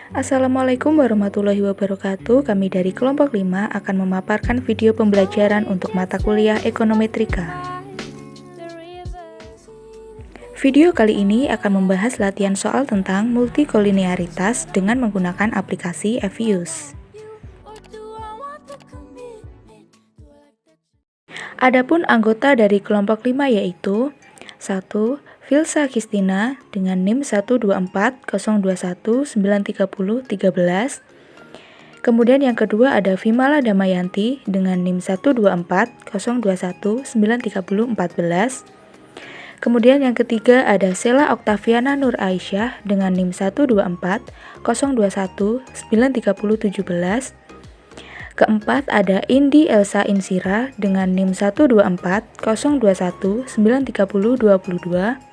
Assalamualaikum warahmatullahi wabarakatuh. Kami dari kelompok 5 akan memaparkan video pembelajaran untuk mata kuliah Ekonometrika. Video kali ini akan membahas latihan soal tentang multikolinearitas dengan menggunakan aplikasi Fuse. Adapun anggota dari kelompok 5 yaitu 1. Filsa Kistina dengan NIM 12402193013. Kemudian yang kedua ada Vimala Damayanti dengan NIM 12402193014. Kemudian yang ketiga ada Sela Oktaviana Nur Aisyah dengan NIM 12402193017. Keempat ada Indi Elsa Insira dengan NIM 12402193022.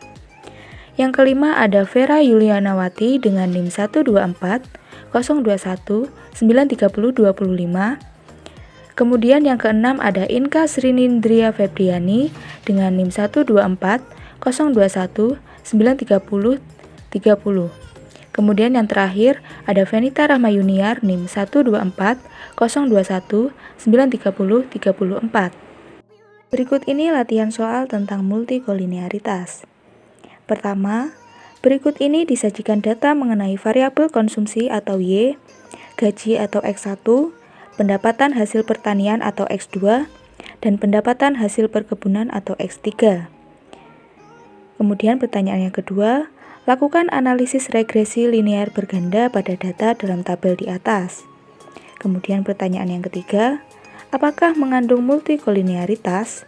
Yang kelima ada Vera Yulianawati dengan NIM 12402193025. Kemudian yang keenam ada Inka Srinindria Febriani dengan NIM 12402193030. Kemudian yang terakhir ada Venita Rahmayuniar NIM 12402193034. Berikut ini latihan soal tentang multikolinearitas. Pertama, berikut ini disajikan data mengenai variabel konsumsi atau Y, gaji atau X1, pendapatan hasil pertanian atau X2, dan pendapatan hasil perkebunan atau X3. Kemudian pertanyaan yang kedua, lakukan analisis regresi linear berganda pada data dalam tabel di atas. Kemudian pertanyaan yang ketiga, apakah mengandung multikolinearitas?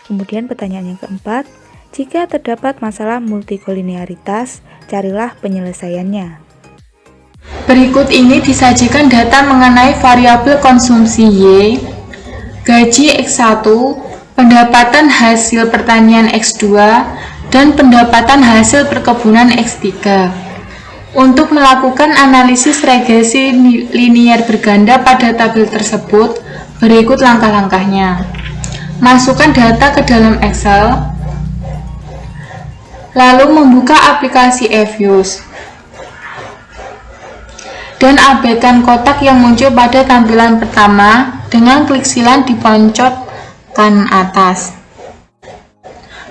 Kemudian pertanyaan yang keempat, jika terdapat masalah multikolinearitas, carilah penyelesaiannya. Berikut ini disajikan data mengenai variabel konsumsi Y, gaji X1, pendapatan hasil pertanian X2, dan pendapatan hasil perkebunan X3. Untuk melakukan analisis regresi linear berganda pada tabel tersebut, berikut langkah-langkahnya. Masukkan data ke dalam Excel, lalu membuka aplikasi Fuse, dan abaikan kotak yang muncul pada tampilan pertama dengan klik silang di pojok kanan atas.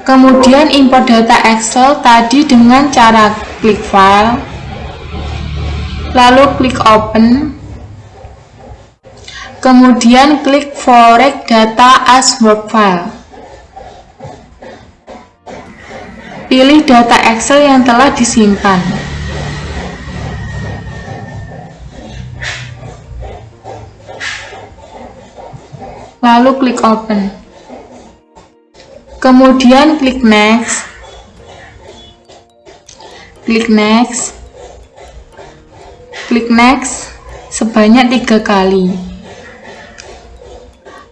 Kemudian import data Excel tadi dengan cara klik File, lalu klik Open, kemudian klik Format Data as Workfile. Pilih data Excel yang telah disimpan. Lalu klik Open. Kemudian klik Next. Klik Next. Klik Next sebanyak 3 kali.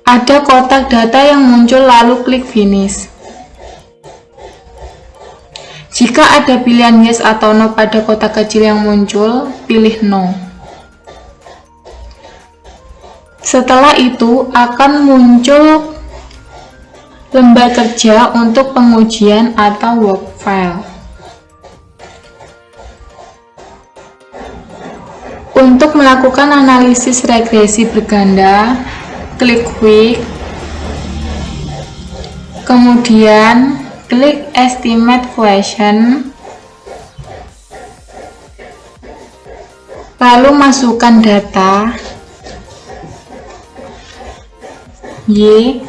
Ada kotak data yang muncul, lalu klik Finish. Jika ada pilihan Yes atau No pada kotak kecil yang muncul, pilih No. Setelah itu akan muncul lembar kerja untuk pengujian atau work file. Untuk melakukan analisis regresi berganda, klik Quick, kemudian klik Estimate Question, lalu masukkan data Y,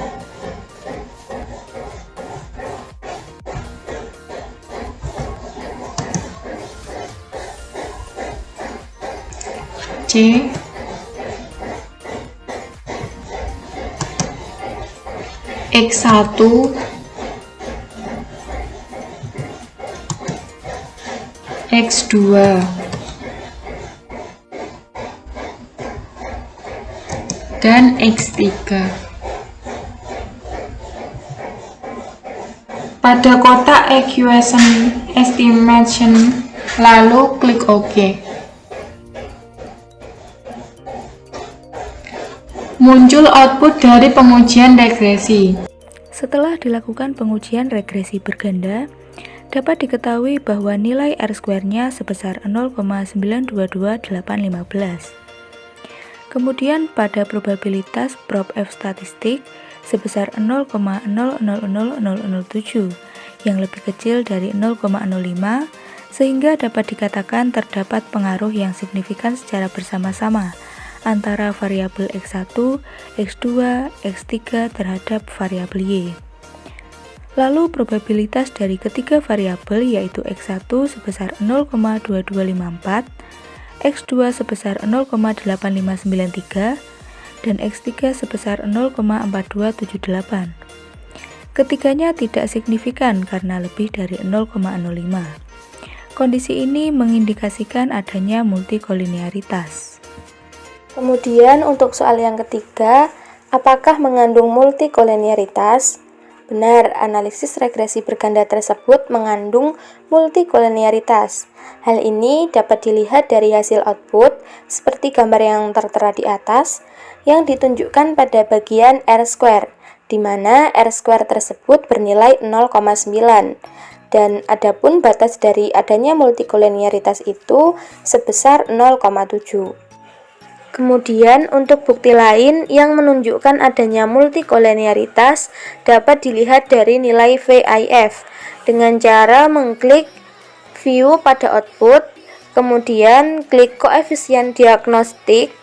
C, X1, X2, dan X3. Pada kotak Equation Estimation, lalu klik OK. Muncul output dari pengujian regresi. Setelah dilakukan pengujian regresi berganda, dapat diketahui bahwa nilai R-square-nya sebesar 0,922815. Kemudian pada probabilitas prop F statistik sebesar 0,000007 yang lebih kecil dari 0,05 sehingga dapat dikatakan terdapat pengaruh yang signifikan secara bersama-sama antara variabel X1, X2, X3 terhadap variabel Y. Lalu probabilitas dari ketiga variabel yaitu X1 sebesar 0,2254, X2 sebesar 0,8593, dan X3 sebesar 0,4278. Ketiganya tidak signifikan karena lebih dari 0,05. Kondisi ini mengindikasikan adanya multikolinearitas. Kemudian untuk soal yang ketiga, apakah mengandung multikolinearitas? Benar, analisis regresi berganda tersebut mengandung multikolinearitas. Hal ini dapat dilihat dari hasil output seperti gambar yang tertera di atas yang ditunjukkan pada bagian R-square, di mana R-square tersebut bernilai 0,9 dan adapun batas dari adanya multikolinearitas itu sebesar 0,7. Kemudian untuk bukti lain yang menunjukkan adanya multikolinearitas dapat dilihat dari nilai VIF dengan cara mengklik view pada output, kemudian klik koefisien diagnostik,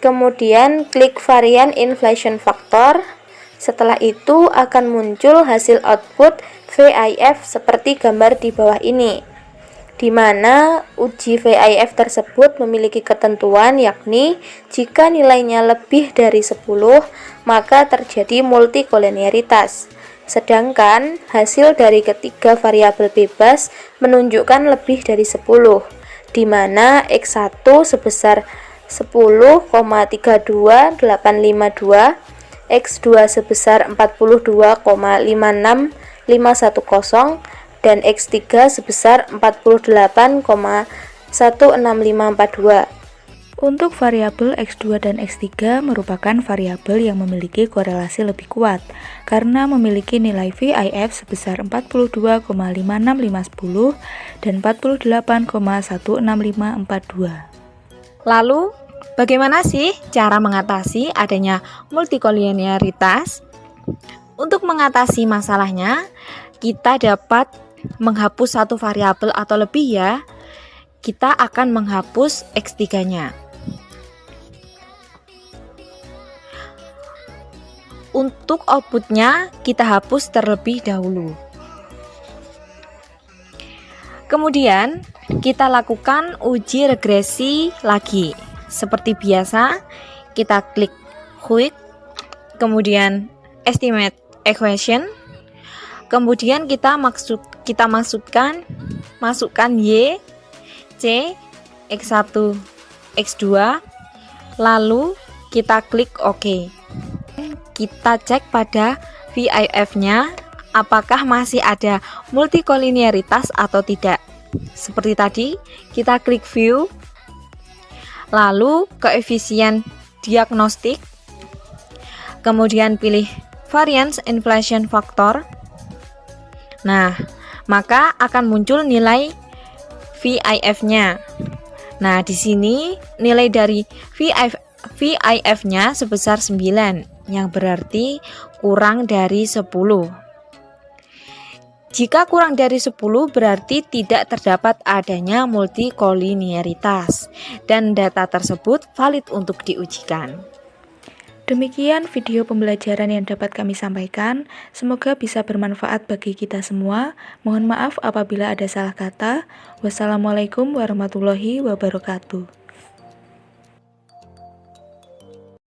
kemudian klik varian inflation factor. Setelah itu akan muncul hasil output VIF seperti gambar di bawah ini, di mana uji VIF tersebut memiliki ketentuan yakni jika nilainya lebih dari 10 maka terjadi multikolinearitas. Sedangkan hasil dari ketiga variabel bebas menunjukkan lebih dari 10, di mana X1 sebesar 10,32852, X2 sebesar 42,56510, dan X3 sebesar 48,16542. Untuk variabel X2 dan X3 merupakan variabel yang memiliki korelasi lebih kuat karena memiliki nilai VIF sebesar 42,56510 dan 48,16542. Lalu, bagaimana sih cara mengatasi adanya multikolinearitas? Untuk mengatasi masalahnya, kita dapat menghapus satu variabel atau lebih ya. Kita akan menghapus X3-nya. Untuk outputnya, kita hapus terlebih dahulu. Kemudian, kita lakukan uji regresi lagi. Seperti biasa, kita klik quick, kemudian estimate equation, kemudian kita masukkan Y, C, X1, X2, lalu kita klik OK. Kita cek pada VIF-nya apakah masih ada multikolinearitas atau tidak. Seperti tadi, kita klik view, lalu koefisien diagnostik, kemudian pilih variance inflation factor. Nah, maka akan muncul nilai VIF-nya. Nah, di sini nilai dari VIF-nya sebesar 9, yang berarti kurang dari 10. Jika kurang dari 10 berarti tidak terdapat adanya multikolinearitas dan data tersebut valid untuk diujikan. Demikian video pembelajaran yang dapat kami sampaikan. Semoga bisa bermanfaat bagi kita semua. Mohon maaf apabila ada salah kata. Wassalamualaikum warahmatullahi wabarakatuh.